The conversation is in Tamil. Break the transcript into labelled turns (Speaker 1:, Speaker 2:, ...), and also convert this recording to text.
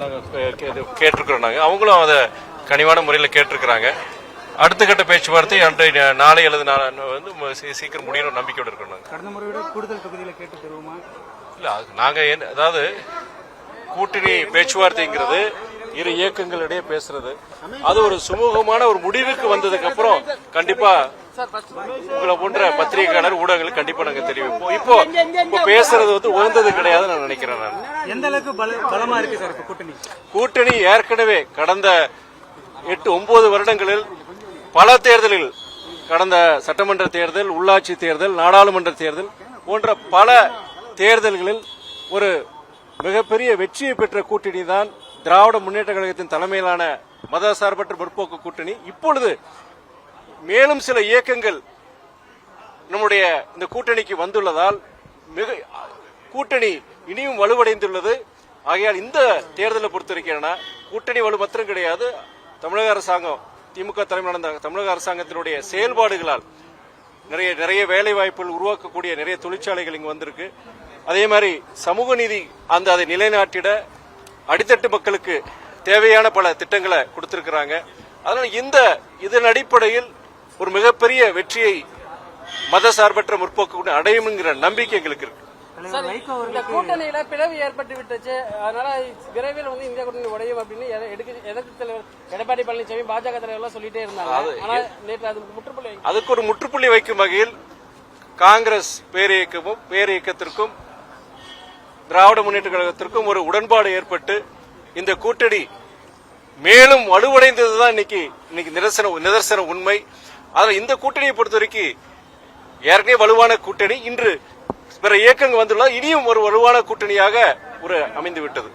Speaker 1: கேட்டிருக்கிறோம். நாங்கள் அவங்களும் அதை கனிவான முறையில் கேட்டிருக்கிறாங்க. அடுத்த கட்ட பேச்சுவார்த்தை நாளை அல்லது சீக்கிரம் முடியணும் நம்பிக்கையோடு இருக்கணும்.
Speaker 2: கடந்த முறையோட கூடுதல் தொகுதியில் கேட்டு தருவோமா?
Speaker 1: இல்லை, நாங்கள் அதாவது கூட்டணி பேச்சுவார்த்தைங்கிறது இரு இயக்கங்களிடையே பேசுறது, அது ஒரு சுமூகமான ஒரு முடிவுக்கு வந்ததுக்கு அப்புறம் கண்டிப்பா உங்களை போன்ற பத்திரிகையாளர் ஊடகங்களுக்கு கண்டிப்பா நாங்க தெரிவிப்போம். இப்போ பேசுறது உகந்தது கிடையாது நான் நினைக்கிறேன். நான்
Speaker 2: எந்த அளவுக்கு பலமா இருக்கு சார்
Speaker 1: கூட்டணி? ஏற்கனவே கடந்த 8-9 வருடங்களில் பல தேர்தலில், கடந்த சட்டமன்ற தேர்தல், உள்ளாட்சி தேர்தல், நாடாளுமன்ற தேர்தல் போன்ற பல தேர்தல்களில் ஒரு மிகப்பெரிய வெற்றியை பெற்ற கூட்டணி தான் திராவிட முன்னேற்ற கழகத்தின் தலைமையிலான மதசார்பற்ற முற்போக்கு கூட்டணி. இப்பொழுது மேலும் சில இயக்கங்கள் நம்முடைய இந்த கூட்டணிக்கு வந்துள்ளதால் கூட்டணி இனியும் வலுவடைந்துள்ளது. ஆகையால் இந்த தேர்தலை பொறுத்திருக்கிறேன்னா கூட்டணி வலு மாத்திரம் கிடையாது, தமிழக அரசாங்கம், திமுக தலைமையிலான தமிழக அரசாங்கத்தினுடைய செயல்பாடுகளால் நிறைய வேலை வாய்ப்புகள் உருவாக்கக்கூடிய நிறைய தொழிற்சாலைகள் இங்கு வந்திருக்கு. அதே மாதிரி சமூக நீதி அதை நிலைநாட்டிட அடித்தட்டு மக்களுக்கு தேவையான பல திட்டங்களை கொடுத்திருக்கிறாங்க. அதனால இதன் அடிப்படையில் ஒரு மிகப்பெரிய வெற்றியை மதசார்பற்ற முற்போக்கு அடையும் என்கிற நம்பிக்கை எங்களுக்கு இருக்கு.
Speaker 3: இந்த கூட்டணியில பிளவு ஏற்பட்டு விட்டுச்சு, அதனால விரைவில் இந்தியா கூட்டணி உடையும் அப்படின்னு எதிர்க்கட்சி தலைவர் எடப்பாடி பழனிசாமி, பாஜக தலைவர் சொல்லிட்டே இருந்தாங்க.
Speaker 1: அதுக்கு ஒரு முற்றுப்புள்ளி வைக்கும் வகையில் காங்கிரஸ் பேரியக்கத்திற்கும் திராவிட முன்னேற்ற கழகத்திற்கும் ஒரு உடன்பாடு ஏற்பட்டு இந்த கூட்டணி மேலும் வலுவடைந்ததுதான் இன்னைக்கு நிதர்சன உண்மை. அதில் இந்த கூட்டணியை பொறுத்தவரைக்கும் ஏற்கனவே வலுவான கூட்டணி இன்று பிற இயக்கங்கள் வந்துள்ள இனியும் ஒரு வலுவான கூட்டணியாக அமைந்து விட்டது.